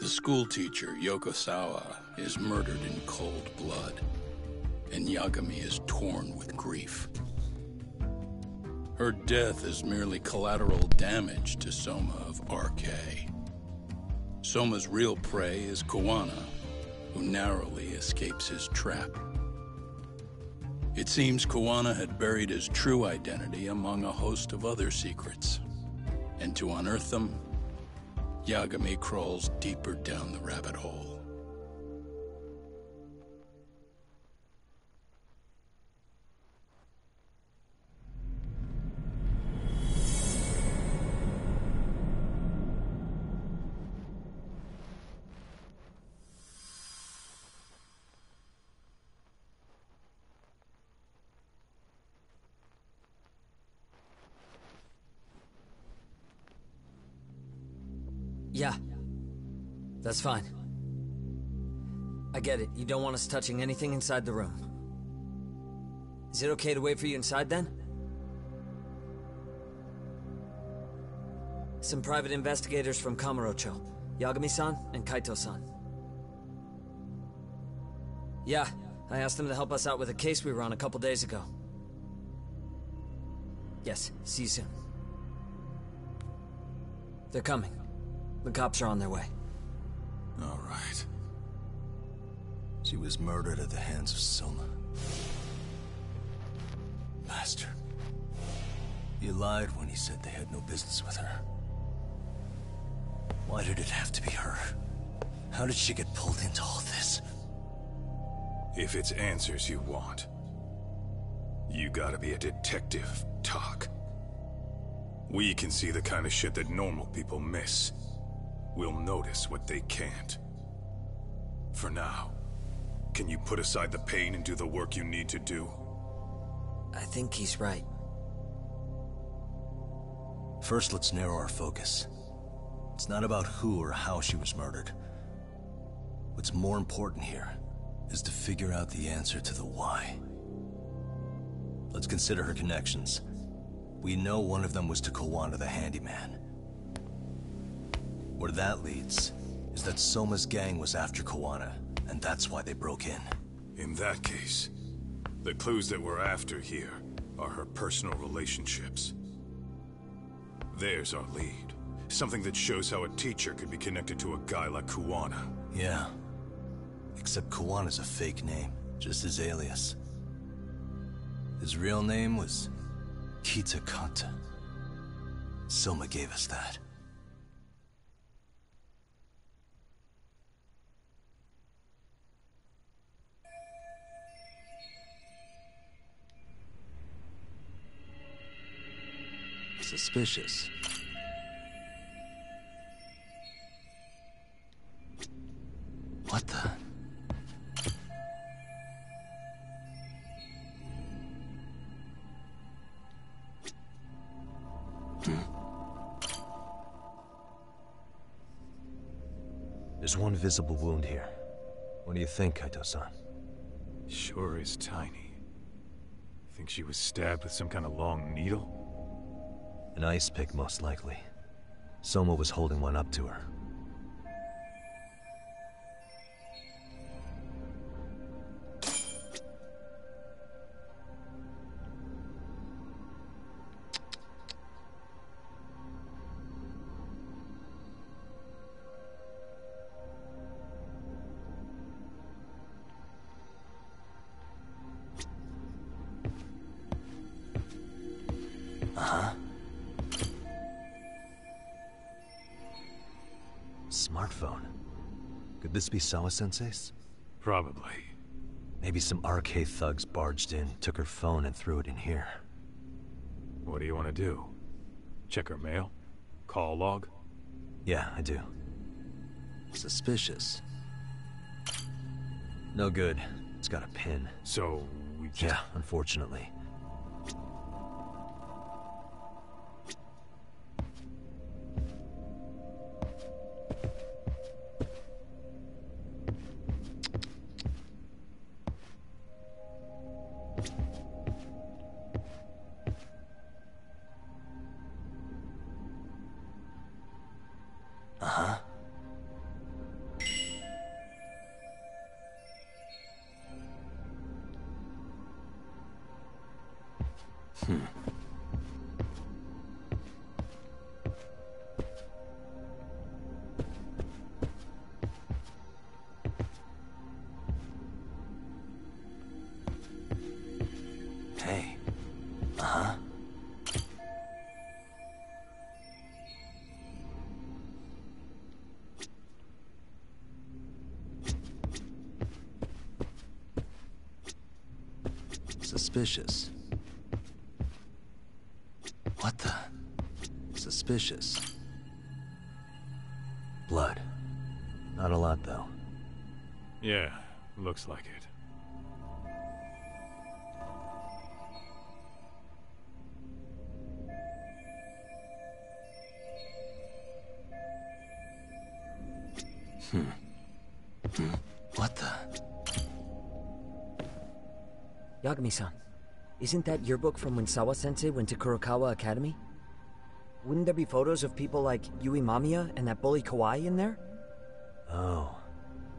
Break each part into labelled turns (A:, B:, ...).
A: The schoolteacher, Yokosawa, is murdered in cold blood, and Yagami is torn with grief. Her death is merely collateral damage to Soma of RK. Soma's real prey is Kawana, who narrowly escapes his trap. It seems Kawana had buried his true identity among a host of other secrets, and to unearth them, Yagami crawls deeper down the rabbit hole.
B: Yeah. That's fine. I get it. You don't want us touching anything inside the room. Is it okay to wait for you inside, then? Some private investigators from Kamurocho. Yagami-san and Kaito-san. Yeah, I asked them to help us out with a case we were on a couple days ago. Yes, see you soon. They're coming. The cops are on their way.
C: All right. She was murdered at the hands of Soma. Bastard. He lied when he said they had no business with her. Why did it have to be her? How did she get pulled into all this?
D: If it's answers you want, you gotta be a detective, Talk. We can see the kind of shit that normal people miss. We'll notice what they can't. For now, can you put aside the pain and do the work you need to do?
B: I think he's right.
C: First, let's narrow our focus. It's not about who or how she was murdered. What's more important here is to figure out the answer to the why. Let's consider her connections. We know one of them was to Kawana the handyman. Where that leads is that Soma's gang was after Kawana, and that's why they broke in.
D: In that case, the clues that we're after here are her personal relationships. There's our lead. Something that shows how a teacher could be connected to a guy like Kawana.
C: Yeah. Except Kawana's a fake name, just his alias. His real name was Kitakata. Soma gave us that. Suspicious. What the? There's one visible wound here. What do you think, Kaito-san?
D: Sure is tiny. Think she was stabbed with some kind of long needle?
C: An ice pick, most likely. Soma was holding one up to her. Uh-huh. Smartphone. Could this be Sawa-sensei's?
D: Probably.
C: Maybe some RK thugs barged in, took her phone, and threw it in here.
D: What do you want to do? Check her mail? Call log?
C: Yeah, I do. Suspicious. No good. It's got a pin.
D: So, we just...
C: Yeah, unfortunately. Uh-huh. Hey. Uh-huh. Suspicious. What the? Suspicious. Blood. Not a lot, though.
D: Yeah, looks like it.
C: What the?
B: Yagami-san, isn't that your book from when Sawa-sensei went to Kurokawa Academy? Wouldn't there be photos of people like Yui Mamiya and that bully Kawaii in there?
C: Oh.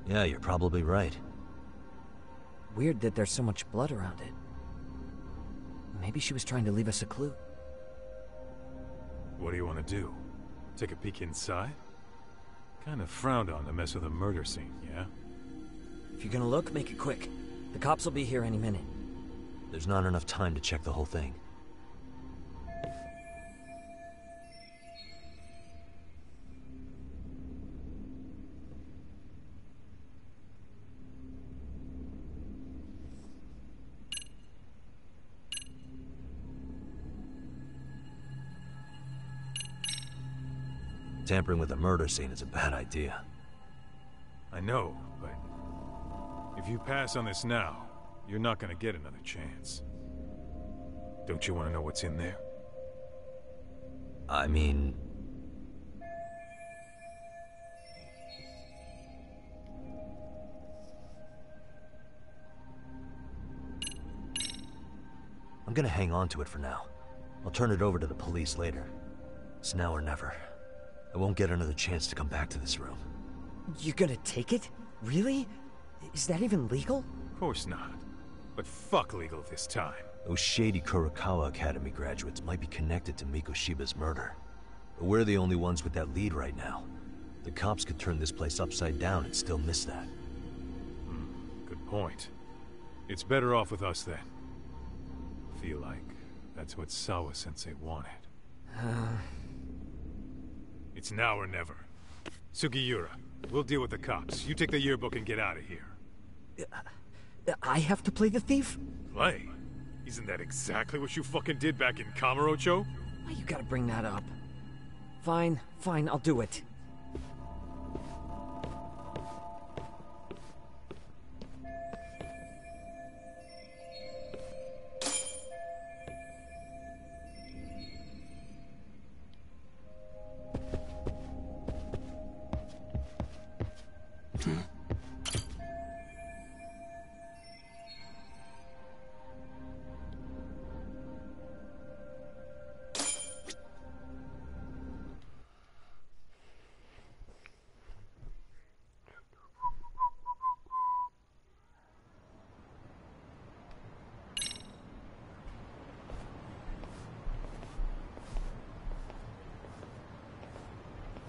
C: Yeah, you're probably right.
B: Weird that there's so much blood around it. Maybe she was trying to leave us a clue.
D: What do you want to do? Take a peek inside? Kinda frowned on to mess with a murder scene, yeah?
B: If you're gonna look, make it quick. The cops will be here any minute.
C: There's not enough time to check the whole thing. Tampering with a murder scene is a bad idea.
D: I know, but if you pass on this now, you're not gonna get another chance. Don't you want to know what's in there?
C: I mean... I'm gonna hang on to it for now. I'll turn it over to the police later. It's now or never. I won't get another chance to come back to this room.
B: You're gonna take it? Really? Is that even legal?
D: Of course not. But fuck legal this time.
C: Those shady Kurokawa Academy graduates might be connected to Mikoshiba's murder. But we're the only ones with that lead right now. The cops could turn this place upside down and still miss that.
D: Good point. It's better off with us then. Feel like that's what Sawa-sensei wanted. It's now or never. Sugiura, we'll deal with the cops. You take the yearbook and get out of here.
B: I have to play the thief?
D: Play? Isn't that exactly what you fucking did back in Kamurocho?
B: Why you gotta bring that up? Fine, I'll do it.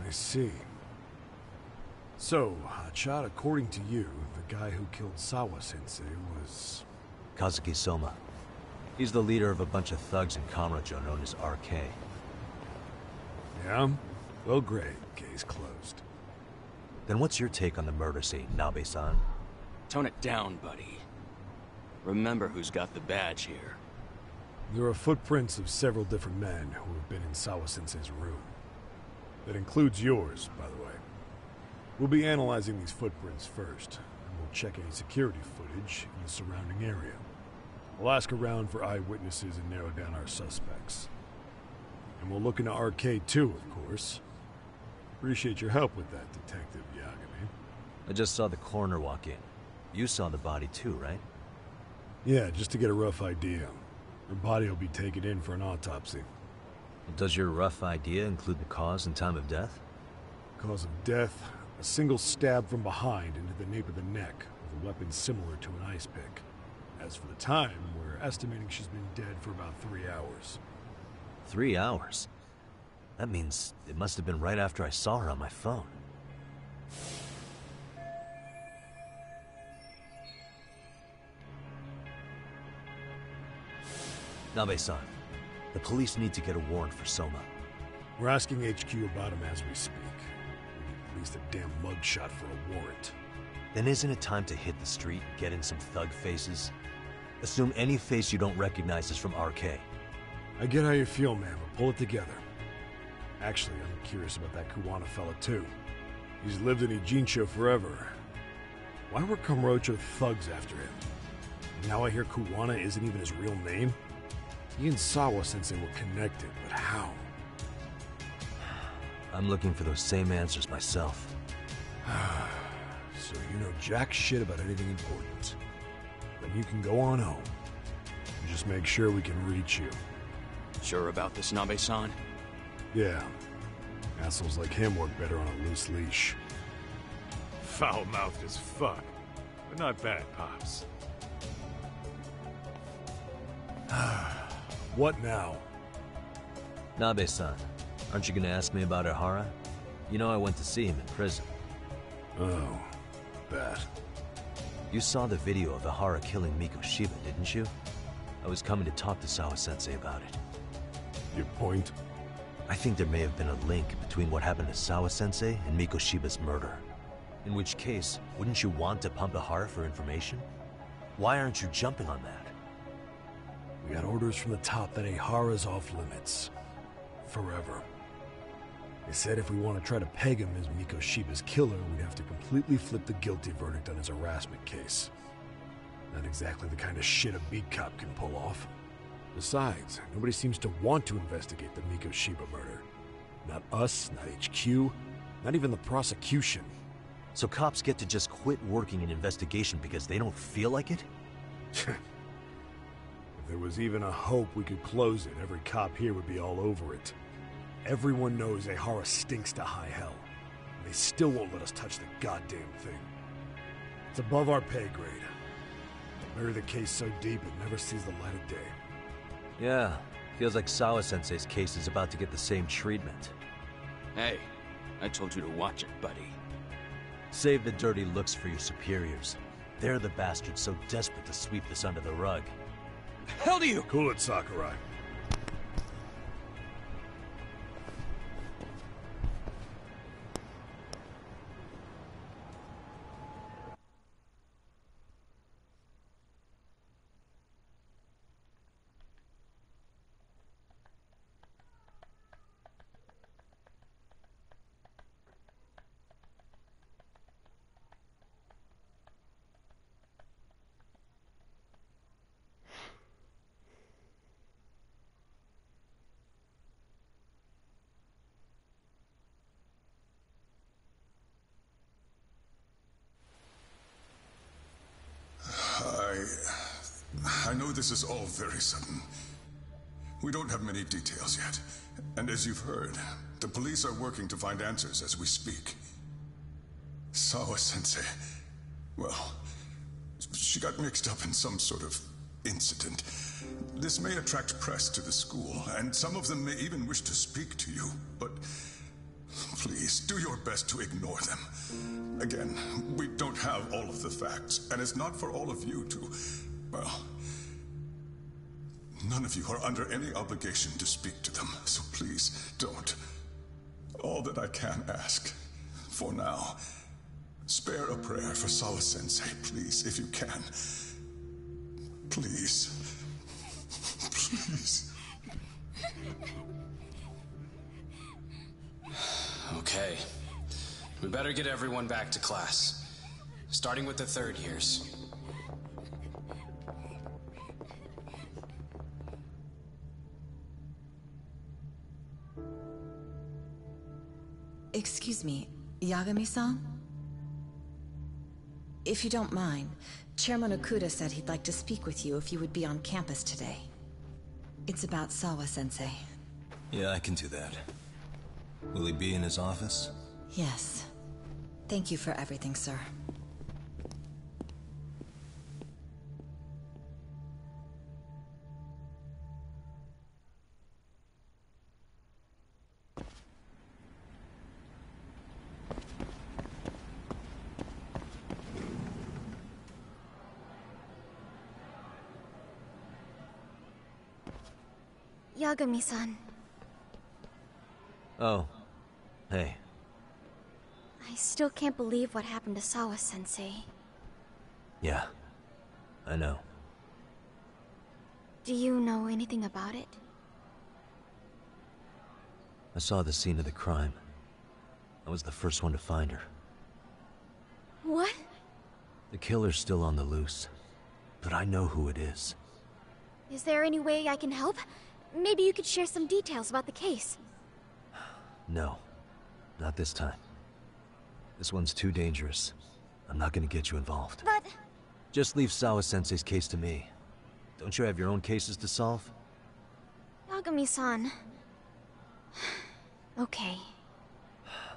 E: I see. So, Hotshot, according to you, the guy who killed Sawa-sensei was...
C: Kazuki Soma. He's the leader of a bunch of thugs in Kamurocho known as RK.
E: Yeah? Well, great. Case closed.
C: Then what's your take on the murder scene, Nabe-san?
F: Tone it down, buddy. Remember who's got the badge here.
E: There are footprints of several different men who have been in Sawa-sensei's room. That includes yours, by the way. We'll be analyzing these footprints first, and we'll check any security footage in the surrounding area. We'll ask around for eyewitnesses and narrow down our suspects. And we'll look into RK too, of course. Appreciate your help with that, Detective Yagami.
C: I just saw the coroner walk in. You saw the body too, right?
E: Yeah, just to get a rough idea. Her body will be taken in for an autopsy.
C: Does your rough idea include the cause and time of death?
E: Cause of death, a single stab from behind into the nape of the neck with a weapon similar to an ice pick. As for the time, we're estimating she's been dead for about 3 hours.
C: 3 hours? That means it must have been right after I saw her on my phone. Nabe-san, the police need to get a warrant for Soma.
E: We're asking HQ about him as we speak. We need at least a damn mugshot for a warrant.
C: Then isn't it time to hit the street and get in some thug faces? Assume any face you don't recognize is from RK.
E: I get how you feel, man, but pull it together. Actually, I'm curious about that Kuwana fella, too. He's lived in Ijincho forever. Why were Kamurocho thugs after him? Now I hear Kuwana isn't even his real name? He and Sawa-sensei were connected, but how?
C: I'm looking for those same answers myself.
E: So you know jack shit about anything important. Then you can go on home. Just make sure we can reach you.
F: Sure about this, Nabe-san?
E: Yeah. Assholes like him work better on a loose leash.
D: Foul-mouthed as fuck, but not bad, Pops.
E: What now?
C: Nabe-san, aren't you gonna ask me about Ihara? You know I went to see him in prison.
E: Oh, that.
C: You saw the video of Ihara killing Miko Shiba, didn't you? I was coming to talk to Sawa-sensei about it.
E: Your point?
C: I think there may have been a link between what happened to Sawa-sensei and Miko Shiba's murder. In which case, wouldn't you want to pump Ihara for information? Why aren't you jumping on that?
E: We got orders from the top that Ihara's off limits. Forever. They said if we want to try to peg him as Miko Shiba's killer, we'd have to completely flip the guilty verdict on his harassment case. Not exactly the kind of shit a beat cop can pull off. Besides, nobody seems to want to investigate the Miko Shiba murder. Not us, not HQ, not even the prosecution.
C: So cops get to just quit working an investigation because they don't feel like it?
E: If there was even a hope we could close it, every cop here would be all over it. Everyone knows Ihara stinks to high hell. And they still won't let us touch the goddamn thing. It's above our pay grade. Bury the case so deep it never sees the light of day.
C: Yeah, feels like Sawa-sensei's case is about to get the same treatment.
F: Hey, I told you to watch it, buddy.
C: Save the dirty looks for your superiors. They're the bastards so desperate to sweep this under the rug.
F: The hell do you?
E: Cool it, Sakurai.
G: I know this is all very sudden. We don't have many details yet. And as you've heard, the police are working to find answers as we speak. Sawa-sensei, well, she got mixed up in some sort of incident. This may attract press to the school, and some of them may even wish to speak to you, but please, do your best to ignore them. Again, we don't have all of the facts, and it's not for all of you to, well, none of you are under any obligation to speak to them, so please, don't. All that I can ask, for now, spare a prayer for Sawa-sensei, please, if you can. Please. Please.
H: Okay. We better get everyone back to class. Starting with the third years.
I: Excuse me, Yagami-san? If you don't mind, Chairman Okuda said he'd like to speak with you if you would be on campus today. It's about Sawa-sensei.
C: Yeah, I can do that. Will he be in his office?
I: Yes. Thank you for everything, sir.
J: Yagami-san.
C: Oh. Hey.
J: I still can't believe what happened to Sawa-sensei.
C: Yeah. I know.
J: Do you know anything about it?
C: I saw the scene of the crime. I was the first one to find her.
J: What?
C: The killer's still on the loose, but I know who it is.
J: Is there any way I can help? Maybe you could share some details about the case.
C: No. Not this time. This one's too dangerous. I'm not gonna get you involved.
J: But...
C: Just leave Sawa-sensei's case to me. Don't you have your own cases to solve?
J: Yagami-san... Okay.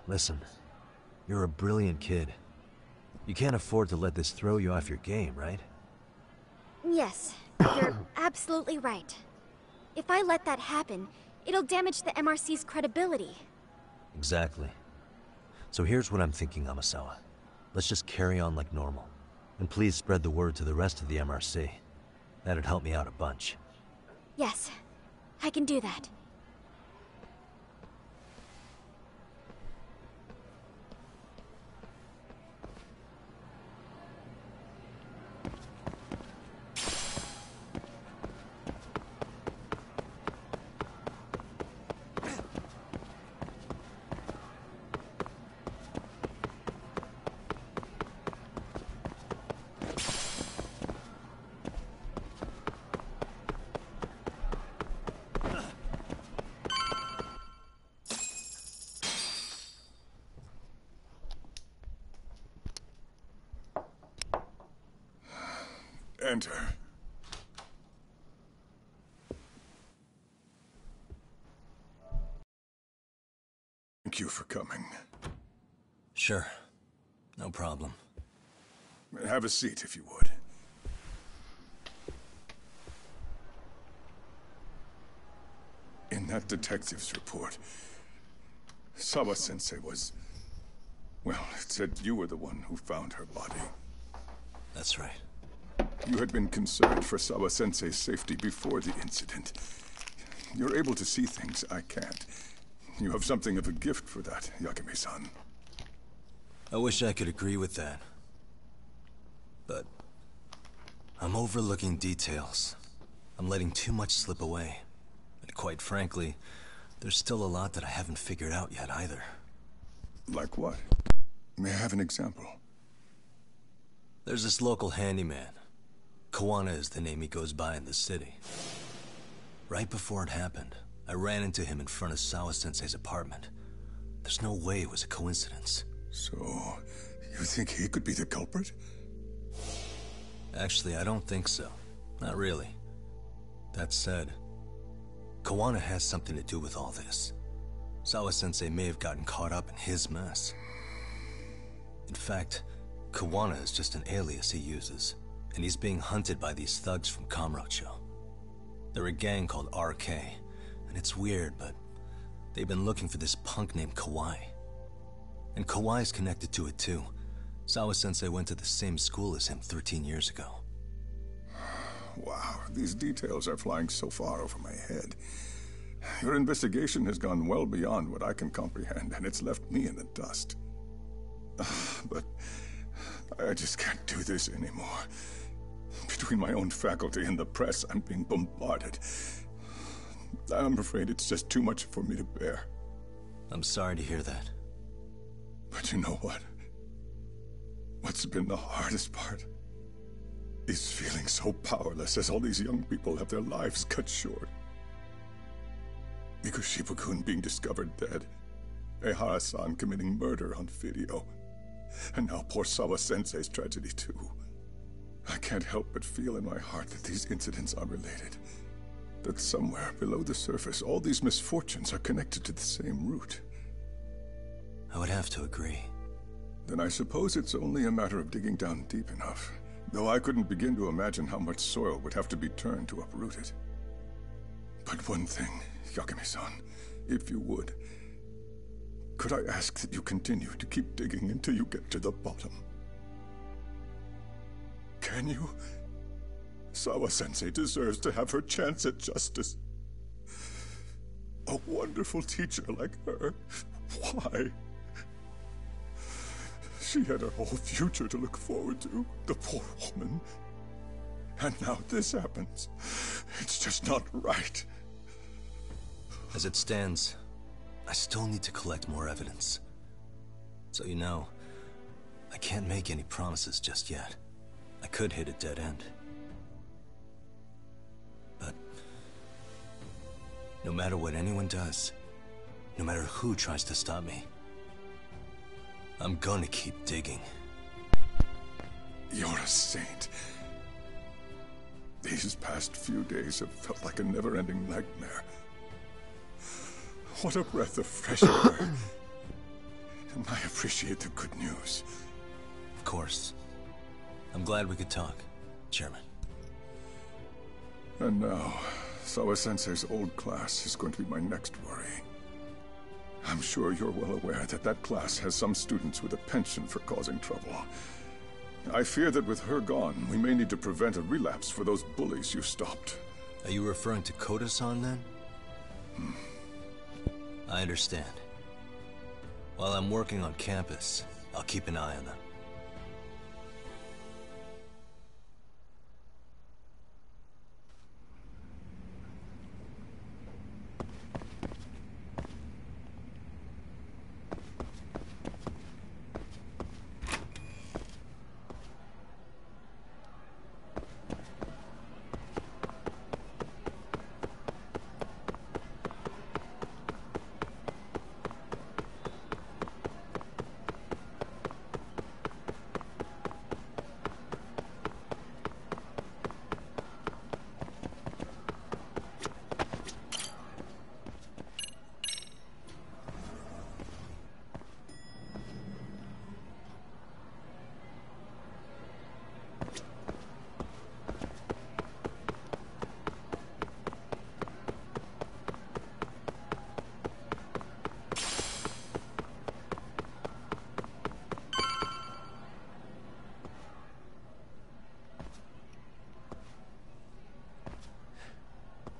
C: Listen, you're a brilliant kid. You can't afford to let this throw you off your game, right?
J: Yes, you're absolutely right. If I let that happen, it'll damage the MRC's credibility.
C: Exactly. So here's what I'm thinking, Amasawa. Let's just carry on like normal. And please spread the word to the rest of the MRC. That'd help me out a bunch.
J: Yes, I can do that.
G: Enter. Thank you for coming.
C: Sure. No problem.
G: Have a seat, if you would. In that detective's report, Sawa-sensei was... Well, it said you were the one who found her body.
C: That's right.
G: You had been concerned for Sawa-sensei's safety before the incident. You're able to see things I can't. You have something of a gift for that, Yagami-san.
C: I wish I could agree with that. But... I'm overlooking details. I'm letting too much slip away. And quite frankly, there's still a lot that I haven't figured out yet either.
G: Like what? May I have an example?
C: There's this local handyman. Kawana is the name he goes by in the city. Right before it happened, I ran into him in front of Sawa-sensei's apartment. There's no way it was a coincidence.
G: So, you think he could be the culprit?
C: Actually, I don't think so. Not really. That said, Kawana has something to do with all this. Sawa-sensei may have gotten caught up in his mess. In fact, Kawana is just an alias he uses, and he's being hunted by these thugs from Kamrocho. They're a gang called RK, and it's weird, but they've been looking for this punk named Kawai. And Kawai's connected to it too. Sawa-sensei went to the same school as him 13 years ago.
G: Wow, these details are flying so far over my head. Your investigation has gone well beyond what I can comprehend, and it's left me in the dust. But I just can't do this anymore. Between my own faculty and the press, I'm being bombarded. I'm afraid it's just too much for me to bear.
C: I'm sorry to hear that.
G: But you know what? What's been the hardest part is feeling so powerless as all these young people have their lives cut short. Ikushibukun being discovered dead, Ehara-san committing murder on video, and now poor Sawa-sensei's tragedy too. I can't help but feel in my heart that these incidents are related. That somewhere below the surface, all these misfortunes are connected to the same root.
C: I would have to agree.
G: Then I suppose it's only a matter of digging down deep enough. Though I couldn't begin to imagine how much soil would have to be turned to uproot it. But one thing, Yagami-san, if you would, could I ask that you continue to keep digging until you get to the bottom? Can you? Sawa-sensei deserves to have her chance at justice. A wonderful teacher like her. Why? She had her whole future to look forward to, the poor woman. And now this happens. It's just not right.
C: As it stands, I still need to collect more evidence. So you know, I can't make any promises just yet. I could hit a dead end. But no matter what anyone does, no matter who tries to stop me, I'm gonna keep digging.
G: You're a saint. These past few days have felt like a never-ending nightmare. What a breath of fresh air. And I appreciate the good news.
C: Of course. I'm glad we could talk, Chairman.
G: And now, Sawa-sensei's old class is going to be my next worry. I'm sure you're well aware that that class has some students with a penchant for causing trouble. I fear that with her gone, we may need to prevent a relapse for those bullies you stopped.
C: Are you referring to Koda-san then? I understand. While I'm working on campus, I'll keep an eye on them.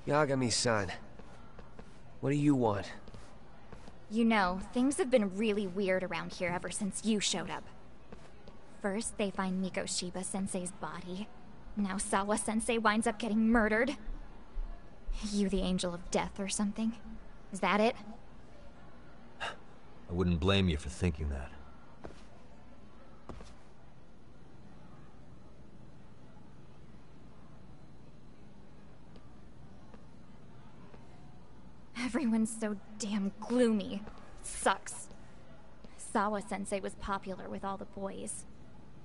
K: Yagami-san, what do you want?
L: You know, things have been really weird around here ever since you showed up. First, they find Mikoshiba-sensei's body. Now Sawa-sensei winds up getting murdered. You the angel of death or something? Is that it?
C: I wouldn't blame you for thinking that.
L: Everyone's so damn gloomy. It sucks. Sawa-sensei was popular with all the boys.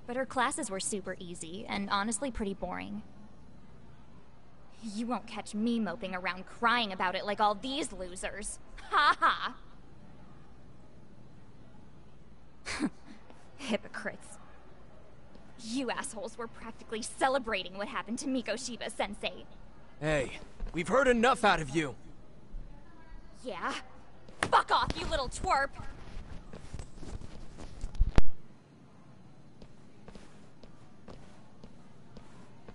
L: But her classes were super easy, and honestly pretty boring. You won't catch me moping around crying about it like all these losers. Ha ha! Hypocrites. You assholes were practically celebrating what happened to Mikoshiba-sensei.
K: Hey, we've heard enough out of you.
L: Yeah? Fuck off, you little twerp!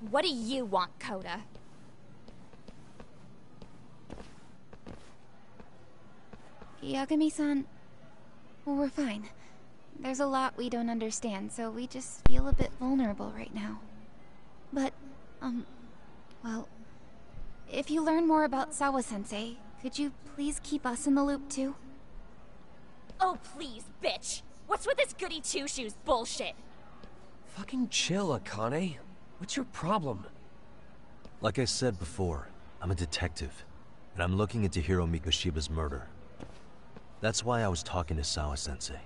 L: What do you want, Koda?
M: Yagami-san, well, we're fine. There's a lot we don't understand, so we just feel a bit vulnerable right now. But, well, if you learn more about Sawa-sensei, could you please keep us in the loop too?
L: Oh please, bitch! What's with this goody two-shoes bullshit?
K: Fucking chill, Akane. What's your problem?
C: Like I said before, I'm a detective, and I'm looking into Hiro Mikoshiba's murder. That's why I was talking to Sawa-sensei.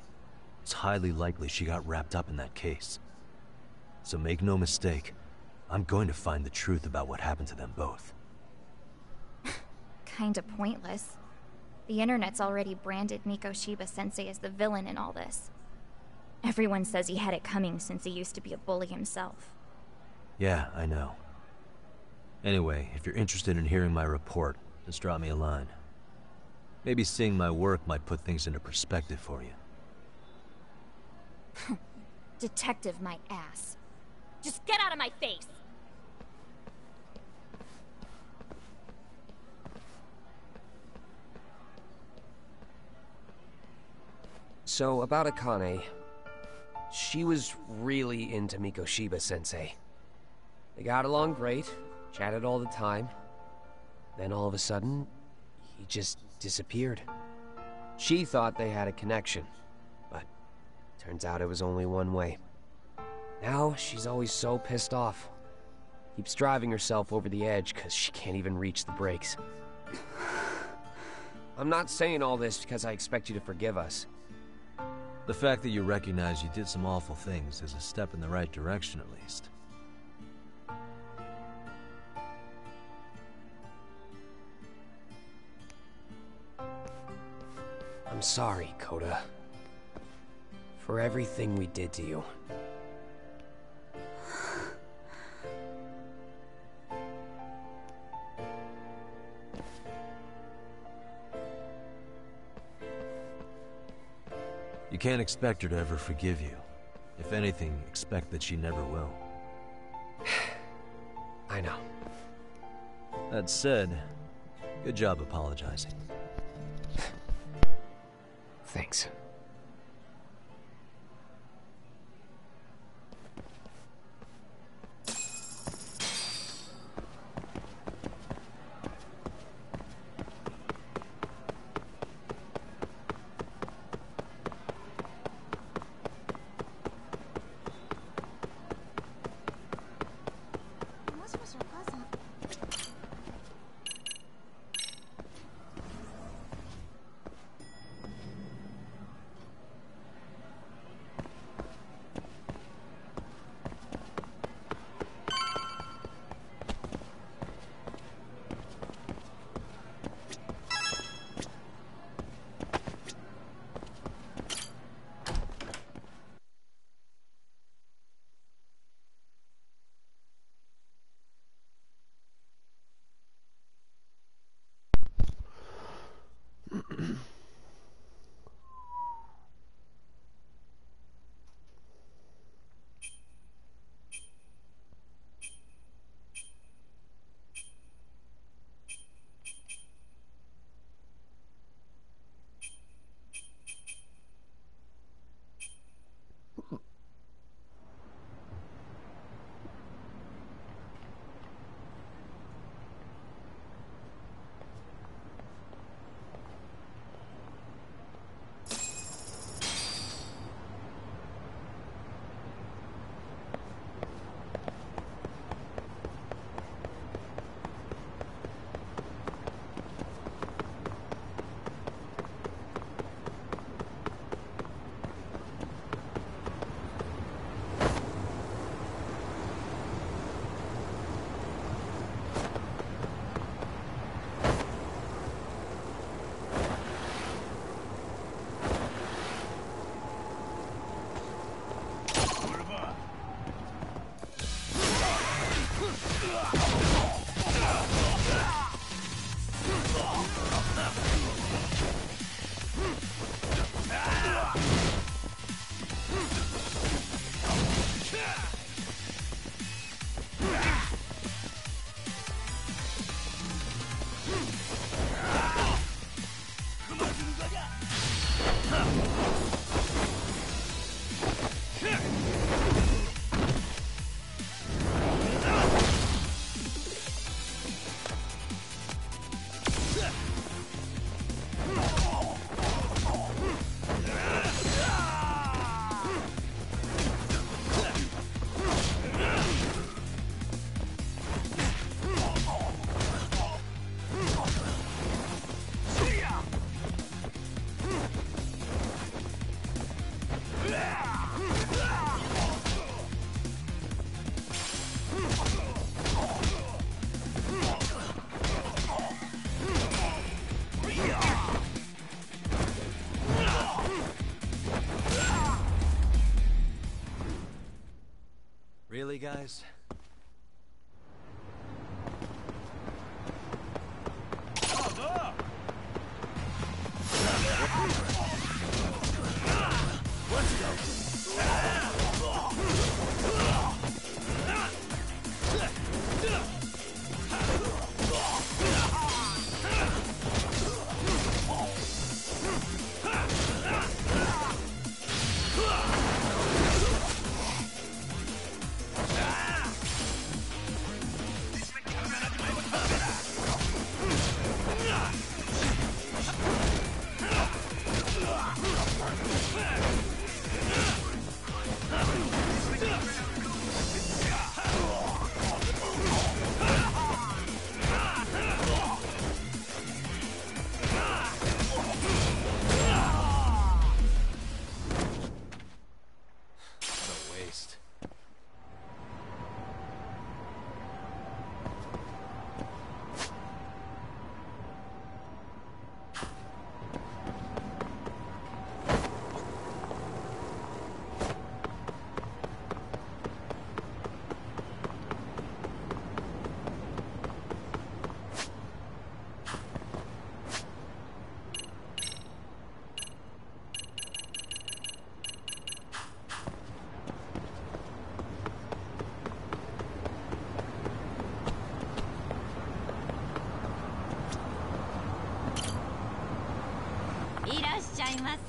C: It's highly likely she got wrapped up in that case. So make no mistake, I'm going to find the truth about what happened to them both.
L: Kinda pointless. The internet's already branded Mikoshiba-sensei as the villain in all this. Everyone says he had it coming since he used to be a bully himself.
C: Yeah, I know. Anyway, if you're interested in hearing my report, just drop me a line. Maybe seeing my work might put things into perspective for you.
L: Detective my ass. Just get out of my face!
K: So, about Akane. She was really into Mikoshiba-sensei. They got along great, chatted all the time. Then all of a sudden, he just disappeared. She thought they had a connection, but turns out it was only one way. Now, she's always so pissed off. Keeps driving herself over the edge because she can't even reach the brakes. I'm not saying all this because I expect you to forgive us.
C: The fact that you recognize you did some awful things is a step in the right direction, at least.
K: I'm sorry, Koda. For everything we did to you.
C: You can't expect her to ever forgive you. If anything, expect that she never will.
K: I know.
C: That said, good job apologizing.
K: Thanks.
C: Really, guys?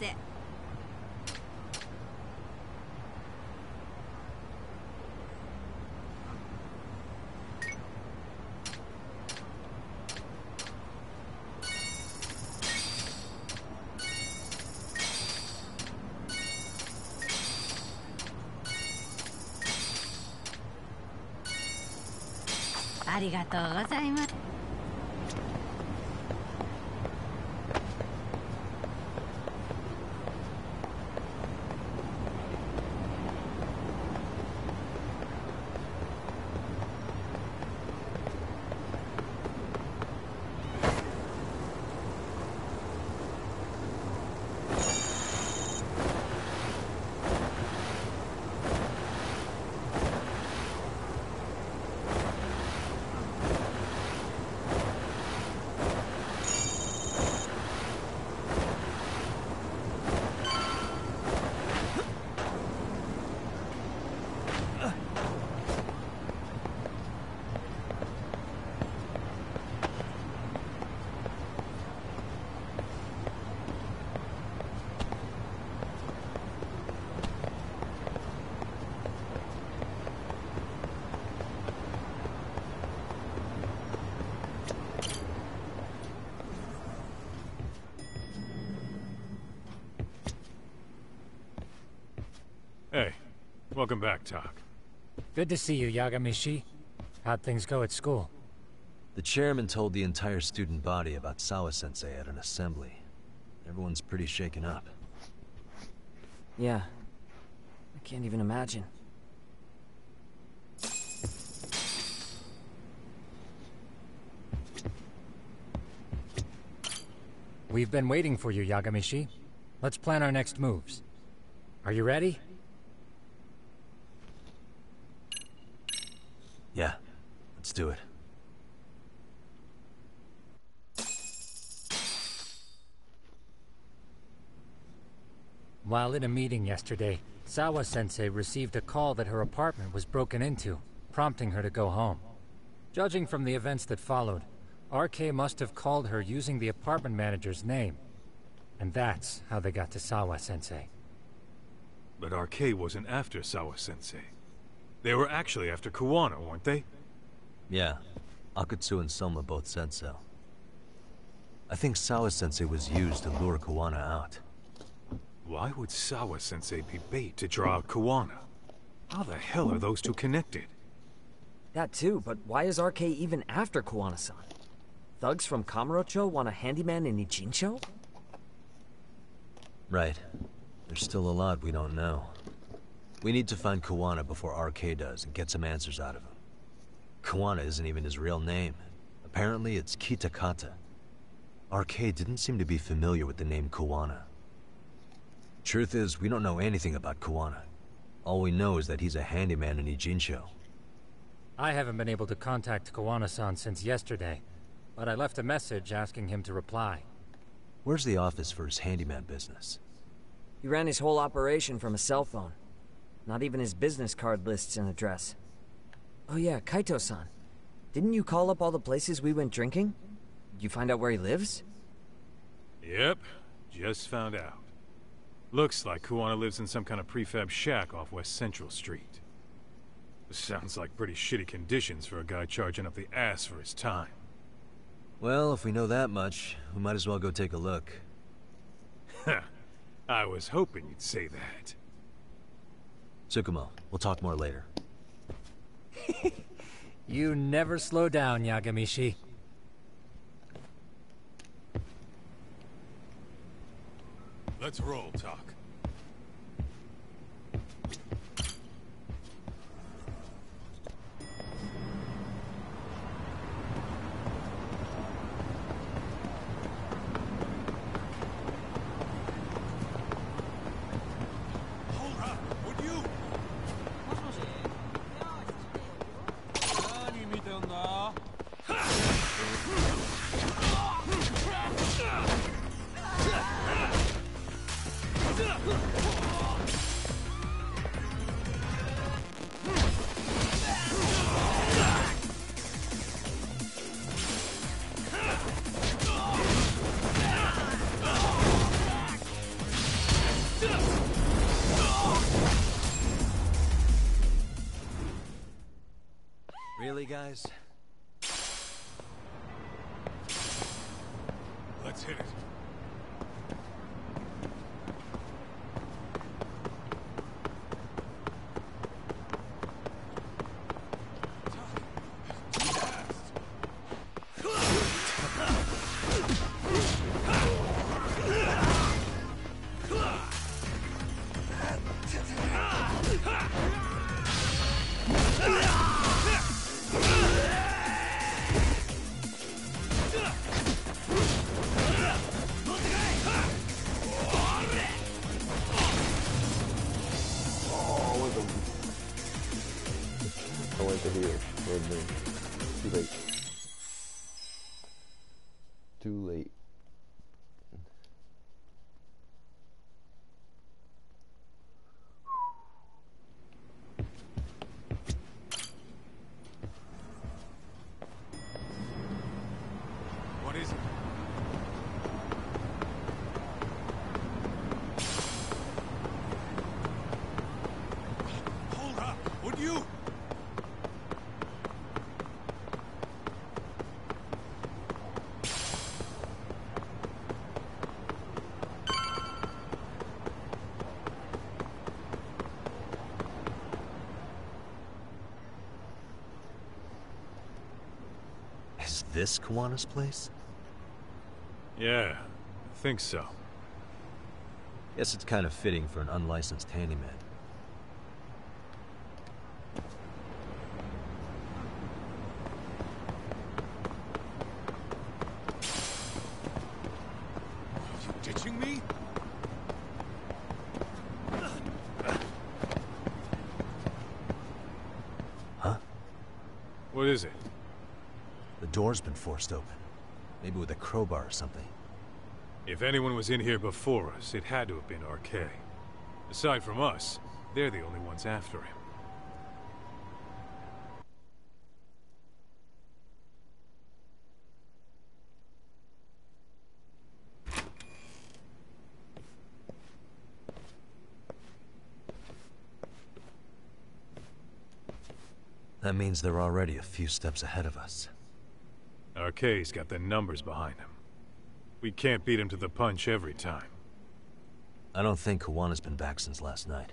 N: ありがとうございます。
E: Hey, welcome back, Tak.
O: Good to see you, Yagamishi. How'd things go at school?
C: The chairman told the entire student body about Sawa-sensei at an assembly. Everyone's pretty shaken up.
B: Yeah. I can't even imagine.
O: We've been waiting for you, Yagamishi. Let's plan our next moves. Are you ready?
C: Yeah, let's do it.
O: While in a meeting yesterday, Sawa-sensei received a call that her apartment was broken into, prompting her to go home. Judging from the events that followed, RK must have called her using the apartment manager's name. And that's how they got to Sawa-sensei.
E: But RK wasn't after Sawa-sensei. They were actually after Kuwana, weren't they?
C: Yeah. Akutsu and Soma both said so. I think Sawa-sensei was used to lure Kuwana out.
E: Why would Sawa-sensei be bait to draw out Kuwana? How the hell are those two connected?
B: That too, but why is RK even after Kuwana-san? Thugs from Kamurocho want a handyman in Ijincho?
C: Right. There's still a lot we don't know. We need to find Kuwana before RK does and get some answers out of him. Kuwana isn't even his real name. Apparently it's Kitakata. RK didn't seem to be familiar with the name Kuwana. Truth is, we don't know anything about Kuwana. All we know is that he's a handyman in Ijincho.
O: I haven't been able to contact Kuwana-san since yesterday, but I left a message asking him to reply.
C: Where's the office for his handyman business?
B: He ran his whole operation from a cell phone. Not even his business card lists an address. Oh yeah, Kaito-san. Didn't you call up all the places we went drinking? Did you find out where he lives?
E: Yep, just found out. Looks like Kuwana lives in some kind of prefab shack off West Central Street. Sounds like pretty shitty conditions for a guy charging up the ass for his time.
C: Well, if we know that much, we might as well go take a look.
E: I was hoping you'd say that.
C: Tsukumo, we'll talk more later.
O: You never slow down, Yagamishi.
E: Let's roll, Tak.
C: Really, guys?
D: Let's hit it.
N: I went to here. Too late. Too late.
D: What is it? Hold up! Would you?
C: Is this Kawana's place?
D: Yeah, I think so.
C: Guess it's kind of fitting for an unlicensed handyman.
D: You ditching me?
C: Huh?
D: What is it?
C: The door's been forced open. Maybe with a crowbar or something.
D: If anyone was in here before us, it had to have been RK. Aside from us, they're the only ones after him.
C: That means they're already a few steps ahead of us.
D: RK's got the numbers behind him. We can't beat him to the punch every time.
C: I don't think Kawana's been back since last night.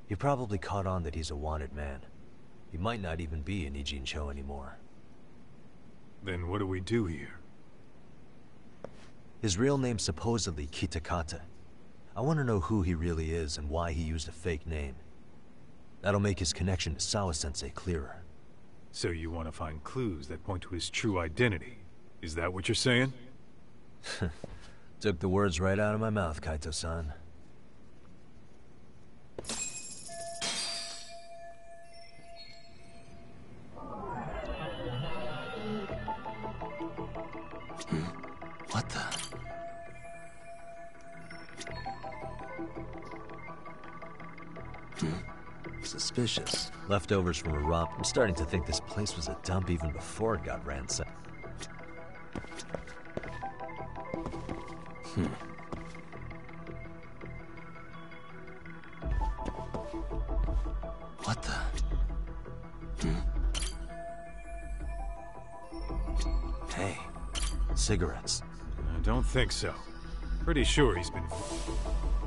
C: He probably caught on that he's a wanted man. He might not even be in Ijincho anymore.
D: Then what do we do here?
C: His real name's supposedly Kitakata. I want to know who he really is and why he used a fake name. That'll make his connection to Sawa-sensei clearer.
D: So you want to find clues that point to his true identity? Is that what you're saying?
C: Took the words right out of my mouth, Kaito-san. What the? Suspicious. Leftovers from a rob. I'm starting to think this place was a dump even before it got ransacked. What the? Hey, cigarettes.
D: I don't think so. Pretty sure he's been...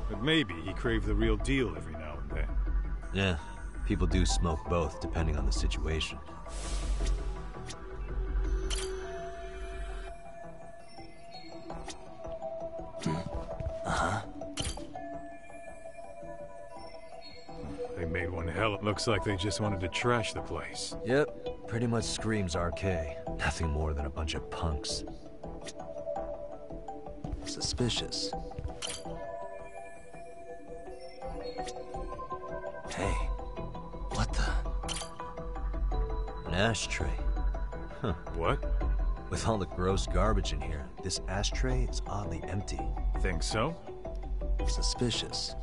D: But maybe he craved the real deal every now and then.
C: Yeah, people do smoke both, depending on the situation.
D: They made one hell. It looks like they just wanted to trash the place.
C: Yep, pretty much screams RK. Nothing more than a bunch of punks. Suspicious. Hey, what the? An ashtray. Huh.
D: What?
C: With all the gross garbage in here, this ashtray is oddly empty.
D: Think so?
C: Suspicious.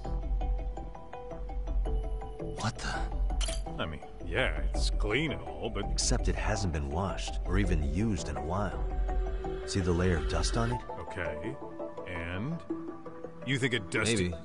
C: What the?
D: I mean, yeah, it's clean and all, but...
C: Except it hasn't been washed, or even used in a while. See the layer of dust on it?
D: Okay, and? You think it dusty?
C: Maybe.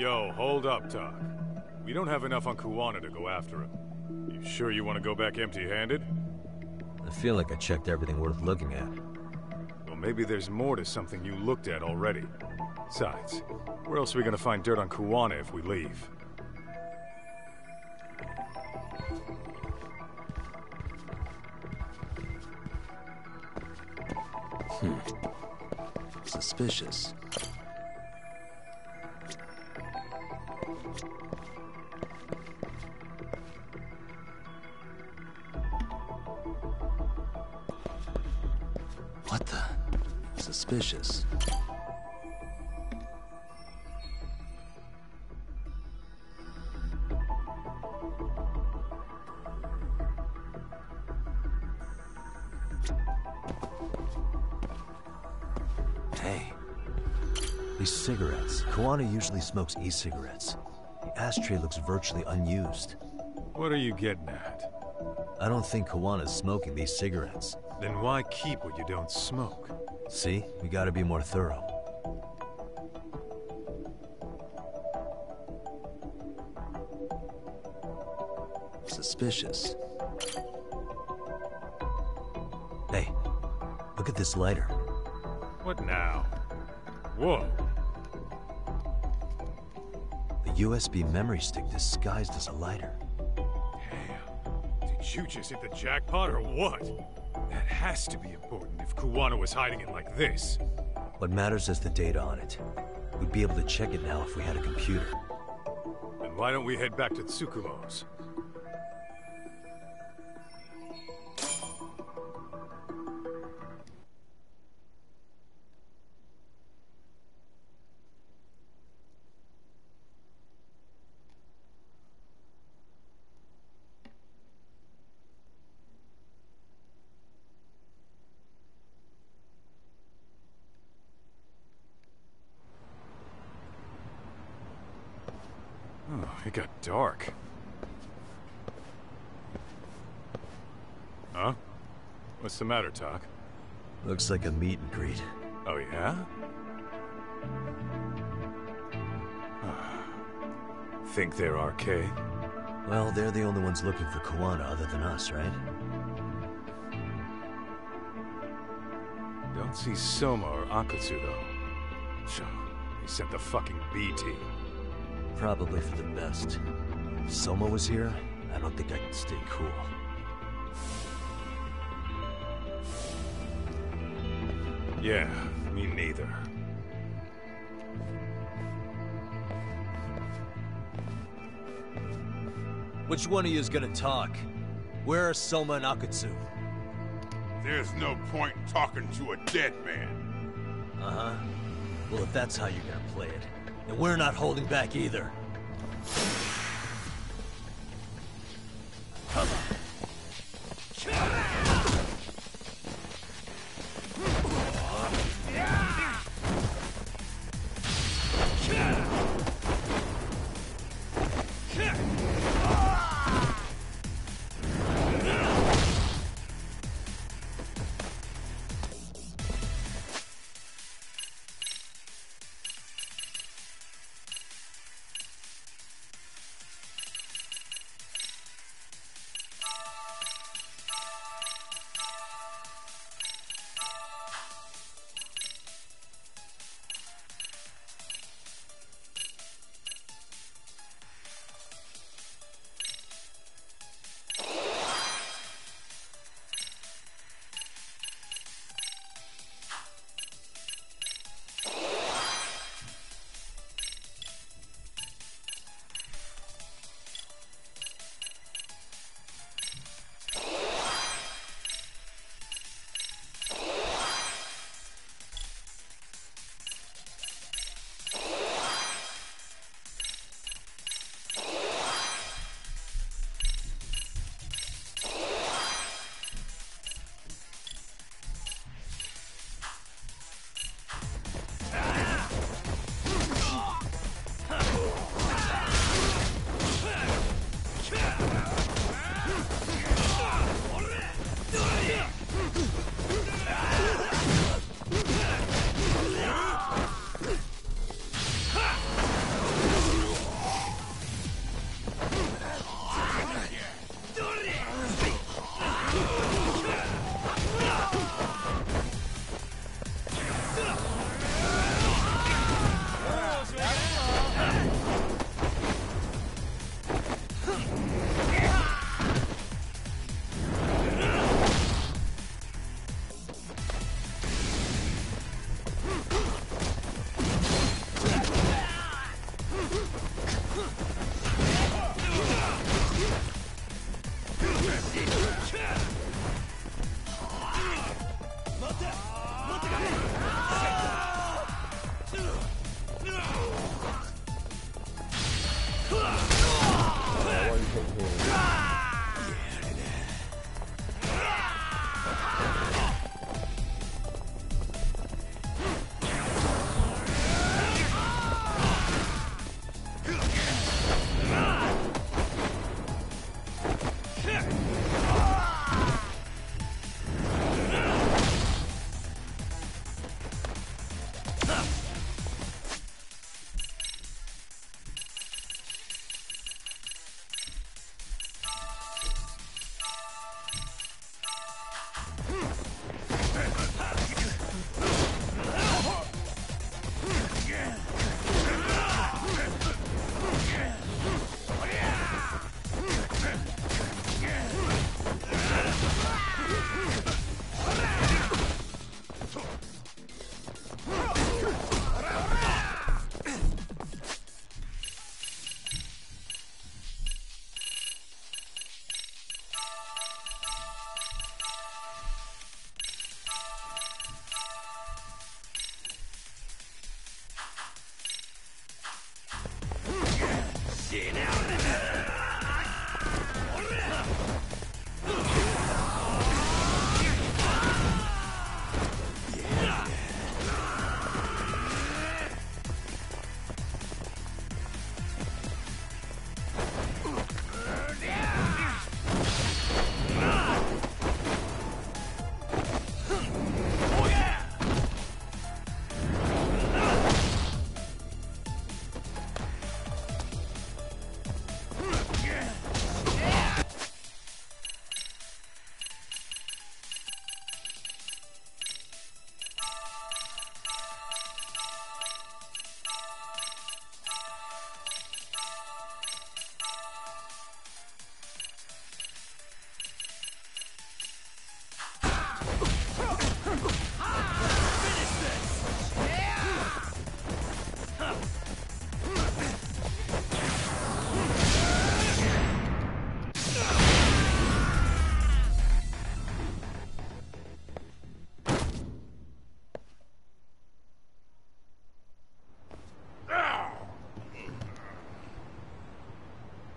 D: Yo, hold up, Doc. We don't have enough on Kuwana to go after him. You sure you want to go back empty-handed?
C: I feel like I checked everything worth looking at.
D: Well, maybe there's more to something you looked at already. Besides, where else are we gonna find dirt on Kuwana if we leave?
C: Suspicious. What the? Suspicious. Hey. These cigarettes. Kuwana usually smokes e-cigarettes. The ashtray looks virtually unused.
D: What are you getting at?
C: I don't think Kuwana's smoking these cigarettes.
D: Then why keep what you don't smoke?
C: See? We gotta be more thorough. Suspicious. Hey, look at this lighter.
D: What now? Whoa.
C: A USB memory stick disguised as a lighter.
D: Damn. Did you just hit the jackpot or what? That has to be important if Kuwana was hiding it like this.
C: What matters is the data on it. We'd be able to check it now if we had a computer.
D: Then why don't we head back to Tsukumo's? Oh, it got dark. Huh? What's the matter, Doc?
C: Looks like a meet and greet.
D: Oh, yeah? Think they're RK?
C: Well, they're the only ones looking for Kuwana other than us, right?
D: Don't see Soma or Akatsu, though. So, they sent the fucking B team.
C: Probably for the best. If Soma was here, I don't think I could stay cool.
D: Yeah, me neither.
C: Which one of you is gonna talk? Where are Soma and Akatsu?
P: There's no point in talking to a dead man.
C: Uh-huh. Well, if that's how you're gonna play it, then we're not holding back either. Come on.
N: hit him.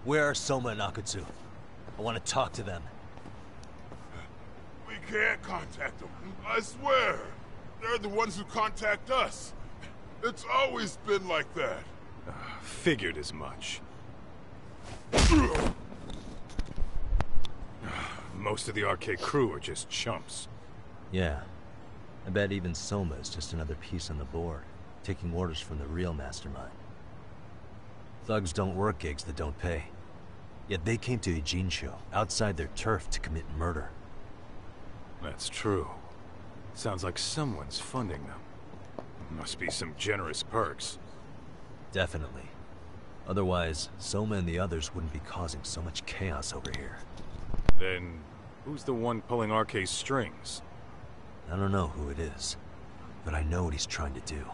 C: Where are Soma and Akutsu? I want to talk to them.
P: We can't contact them. I swear. They're the ones who contact us. It's always been like that.
D: Figured as much. Most of the arcade crew are just chumps.
C: Yeah. I bet even Soma is just another piece on the board, taking orders from the real mastermind. Thugs don't work gigs that don't pay. Yet they came to Ijincho, outside their turf, to commit murder.
D: That's true. Sounds like someone's funding them. Must be some generous perks.
C: Definitely. Otherwise, Soma and the others wouldn't be causing so much chaos over here.
D: Then, who's the one pulling RK's strings?
C: I don't know who it is, but I know what he's trying to do.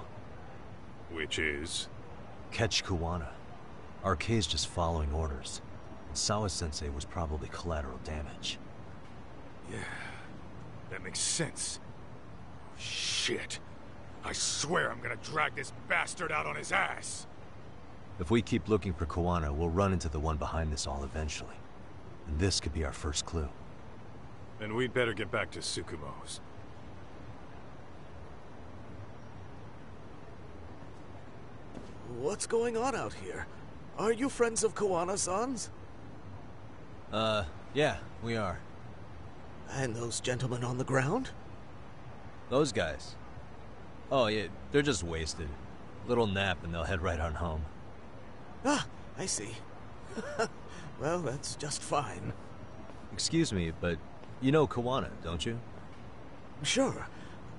D: Which is?
C: Catch Kuwana. RK's just following orders. And Sawa-sensei was probably collateral damage.
D: Yeah, that makes sense. Shit. I swear I'm gonna drag this bastard out on his ass.
C: If we keep looking for Kuwana, we'll run into the one behind this all eventually. And this could be our first clue.
D: Then we'd better get back to Tsukumo's.
Q: What's going on out here? Are you friends of Kuwana-san's?
C: Yeah, we are.
Q: And those gentlemen on the ground?
C: Those guys? Oh, yeah, they're just wasted. Little nap and they'll head right on home.
Q: Ah, I see. Well, that's just fine.
C: Excuse me, but you know Kuwana, don't you?
Q: Sure.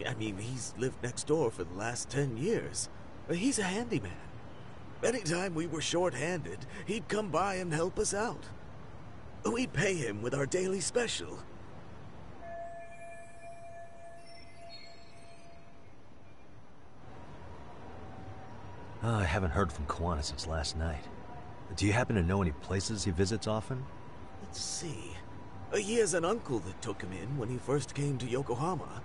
Q: I mean, he's lived next door for the last 10 years. He's a handyman. Anytime we were short-handed, he'd come by and help us out. We'd pay him with our daily special.
C: I haven't heard from Kuwana since last night. Do you happen to know any places he visits often?
Q: Let's see. He has an uncle that took him in when he first came to Yokohama.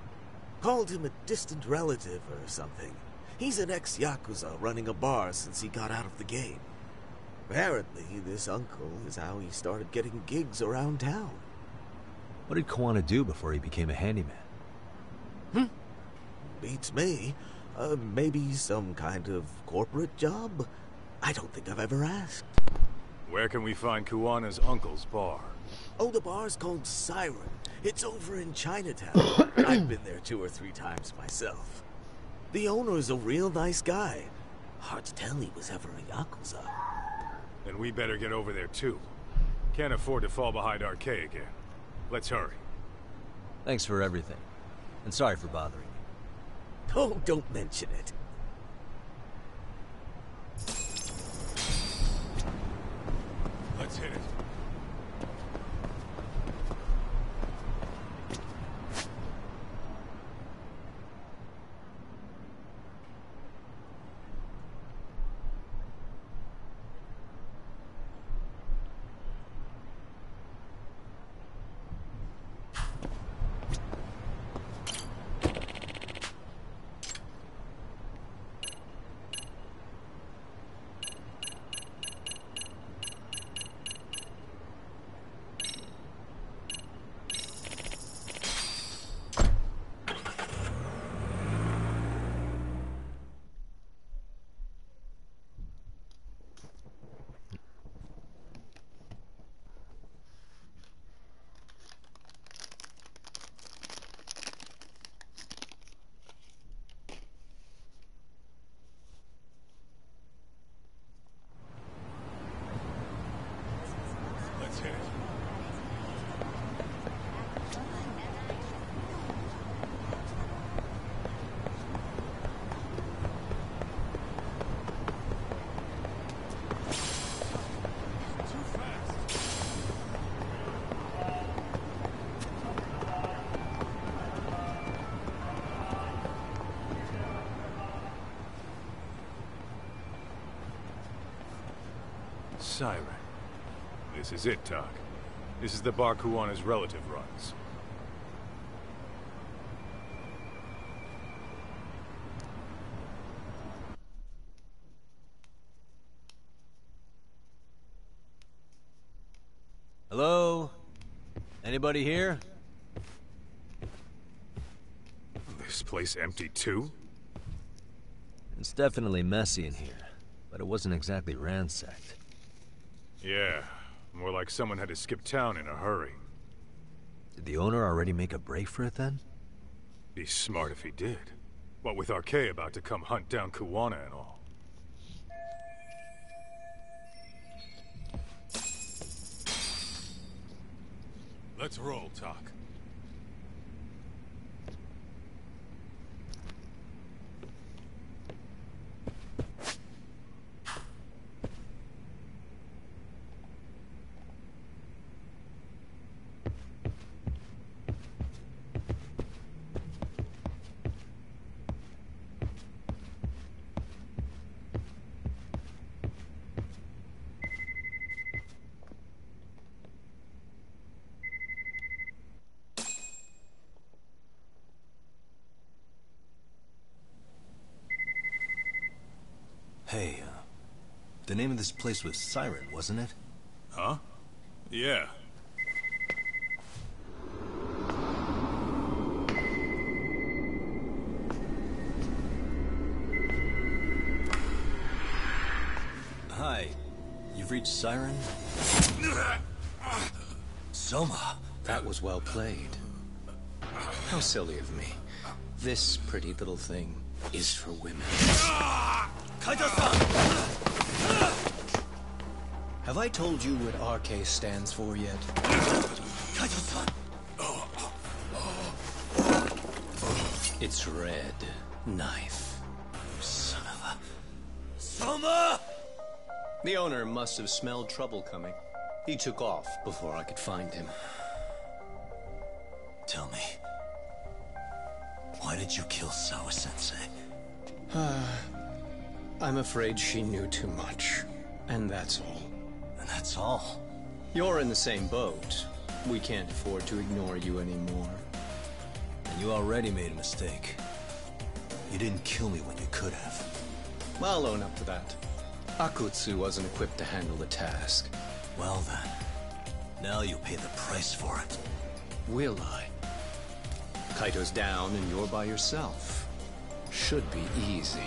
Q: Called him a distant relative or something. He's an ex-Yakuza running a bar since he got out of the game. Apparently, this uncle is how he started getting gigs around town.
C: What did Kawana do before he became a handyman?
Q: Beats me. Maybe some kind of corporate job? I don't think I've ever asked.
D: Where can we find Kuwana's uncle's bar?
Q: Oh, the bar's called Siren. It's over in Chinatown. I've been there 2 or 3 times myself. The owner's a real nice guy. Hard to tell he was ever a Yakuza.
D: Then we better get over there too. Can't afford to fall behind RK again. Let's hurry.
C: Thanks for everything. And sorry for bothering you.
Q: Oh, don't mention it.
D: Let's hit it. Siren. This is it, Doc. This is the bar Kuwana's relative runs.
C: Hello? Anybody here?
D: This place empty too?
C: It's definitely messy in here, but it wasn't exactly ransacked.
D: Yeah, more like someone had to skip town in a hurry.
C: Did the owner already make a break for it then?
D: Be smart if he did. What with RK about to come hunt down Kuwana and all. Let's roll, Talk.
C: Hey, the name of this place was Siren, wasn't it?
D: Huh? Yeah.
C: Hi. You've reached Siren? Soma.
R: That was well played. How silly of me. This pretty little thing is for women.
C: Kaito-san!
R: Have I told you what RK stands for yet?
C: Kaito-san!
R: It's Red Knife.
C: Son of a... Soma!
R: The owner must have smelled trouble coming. He took off before I could find him.
C: Tell me, why did you kill Sawa-sensei?
R: I'm afraid she knew too much. And that's all.
C: And that's all?
R: You're in the same boat. We can't afford to ignore you anymore.
C: And you already made a mistake. You didn't kill me when you could have.
R: I'll own up to that. Akutsu wasn't equipped to handle the task.
C: Well then, now you'll pay the price for it.
R: Will I? Kaito's down and you're by yourself. Should be easy.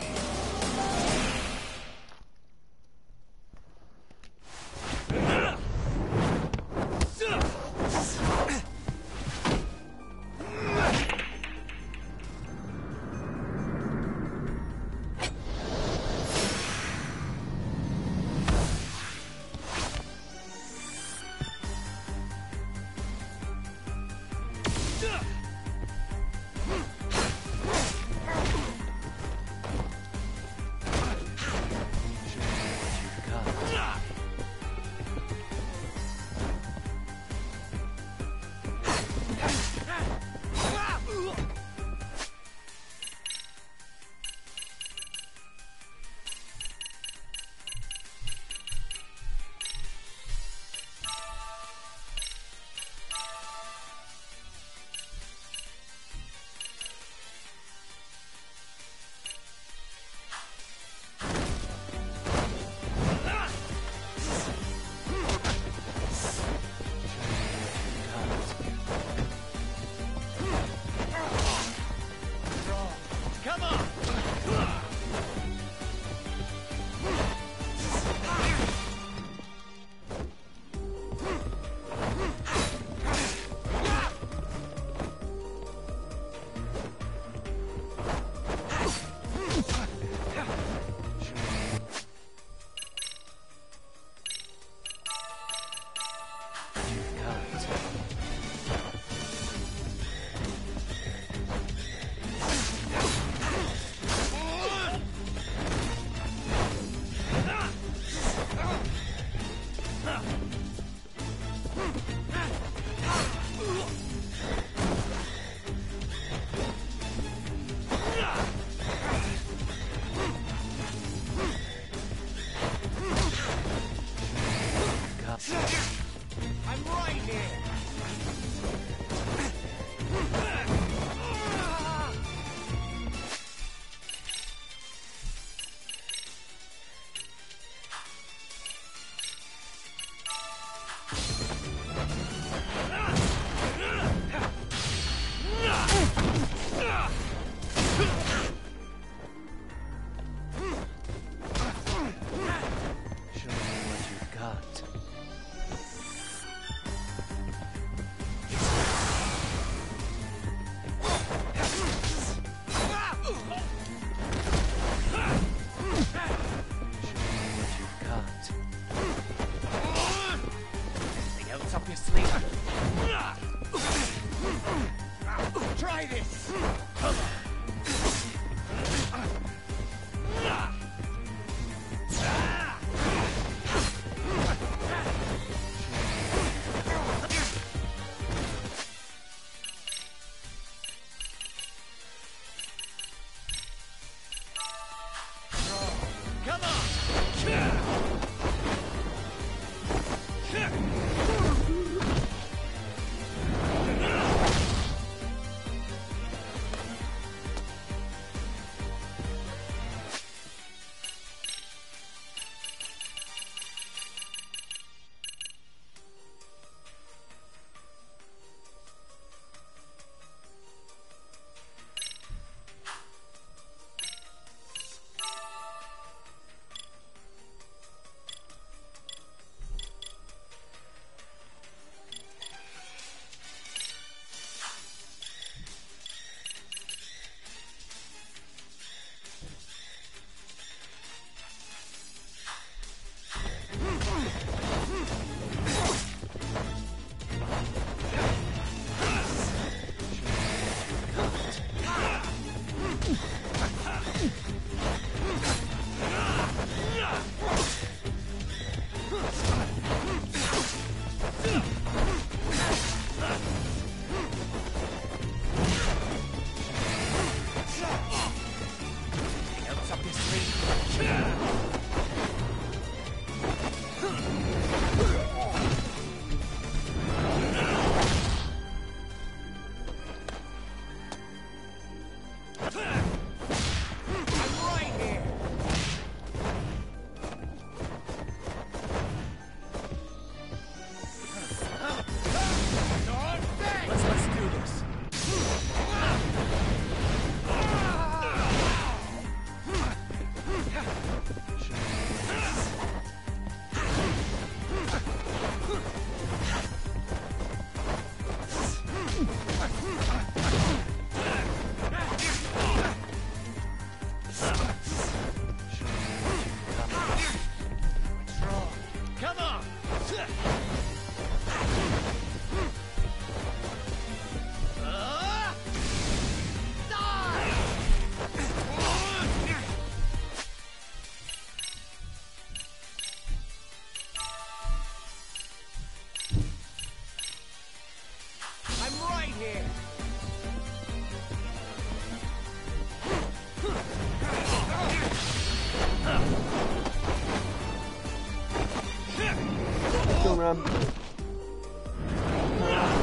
N: Rob.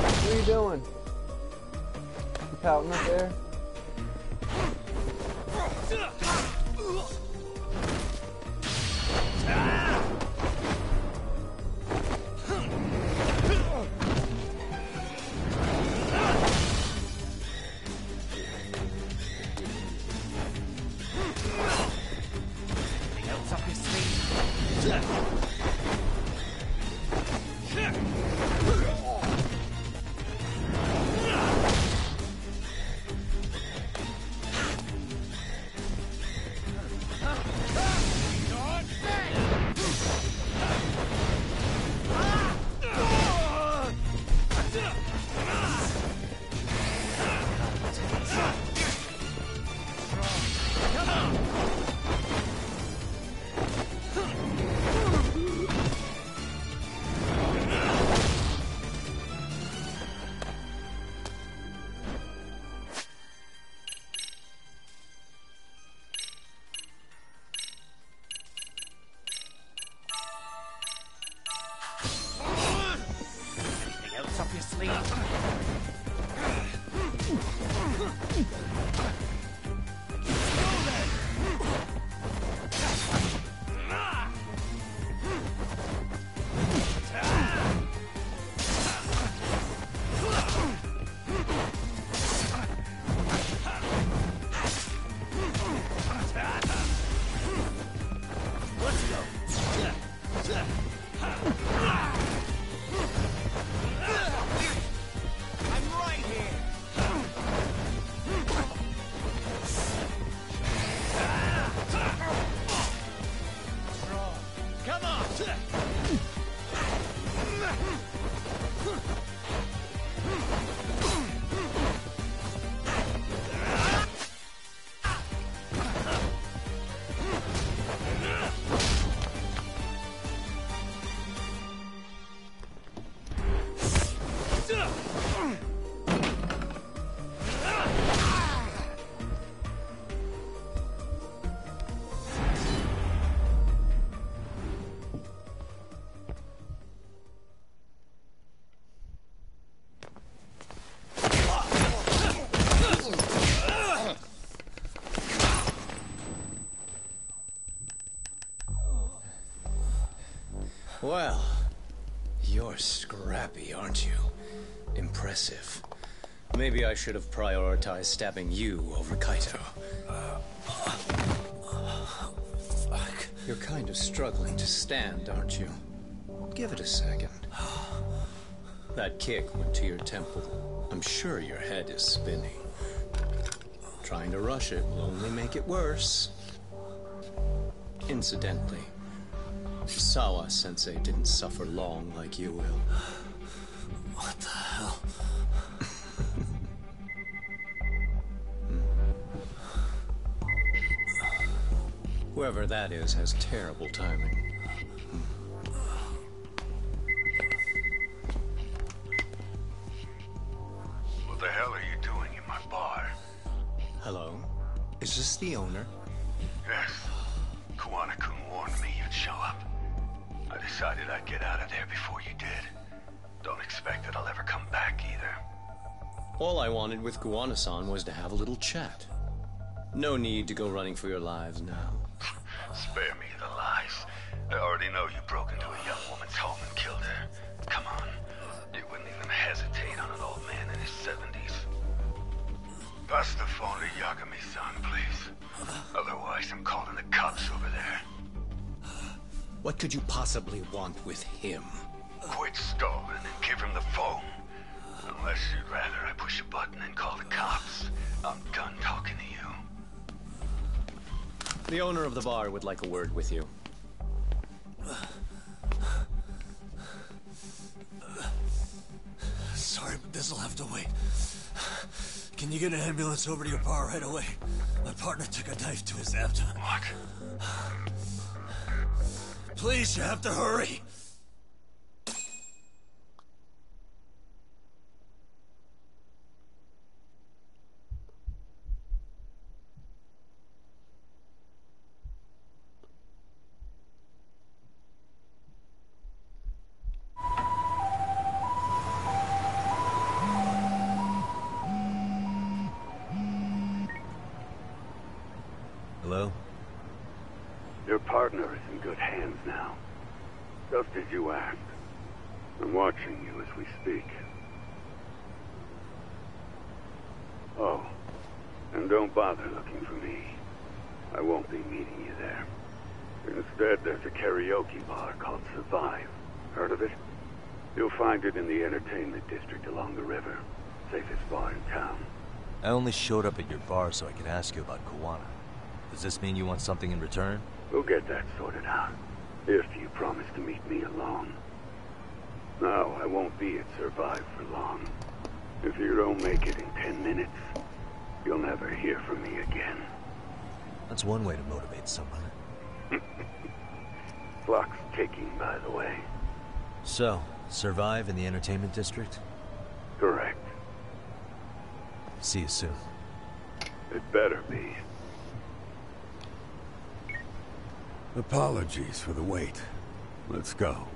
N: What are you doing? You pouting up there?
R: Well, you're scrappy, aren't you? Impressive. Maybe I should have prioritized stabbing you over Kaito. Fuck. You're kind of struggling to stand, aren't you? Give it a second. That kick went to your temple. I'm sure your head is spinning. Trying to rush it will only make it worse. Incidentally, Sawa-sensei didn't suffer long like you will.
C: What the hell?
R: Whoever that is has terrible timing.
G: What the hell are you doing in my bar?
R: Hello? Is this the owner?
G: Yes. Kuwana-kun warned me you'd show up. I decided I'd get out of there before you did. Don't expect that I'll ever come back either.
R: All I wanted with Kuwana-san was to have a little chat. No need to go running for your lives now.
G: Spare me the lies. I already know you broke into a young woman's home and killed her. Come on. You wouldn't even hesitate on an old man in his 70s. Pass the phone to Yagami-san, please. Otherwise, I'm calling the cops over there.
R: What could you possibly want with him?
G: Quit stalling and give him the phone. Unless you'd rather I push a button and call the cops. I'm done talking to you.
R: The owner of the bar would like a word with you.
C: This'll have to wait. Can you get an ambulance over to your bar right away? My partner took a knife to his abdomen.
S: What?
C: Please, you have to hurry. Hello?
S: Your partner is in good hands now. Just as you asked. I'm watching you as we speak. Oh, and don't bother looking for me. I won't be meeting you there. Instead, there's a karaoke bar called Survive. Heard of it? You'll find it in the entertainment district along the river. Safest bar in town.
C: I only showed up at your bar so I could ask you about Koana. Does this mean you want something in return?
S: We'll get that sorted out. If you promise to meet me alone. No, I won't be at Survive for long. If you don't make it in 10 minutes, you'll never hear from me again.
C: That's one way to motivate someone.
S: Clock's ticking, by the way.
C: So, Survive in the entertainment district?
S: Correct.
C: See you soon.
S: It better be.
T: Apologies for the wait. Let's go.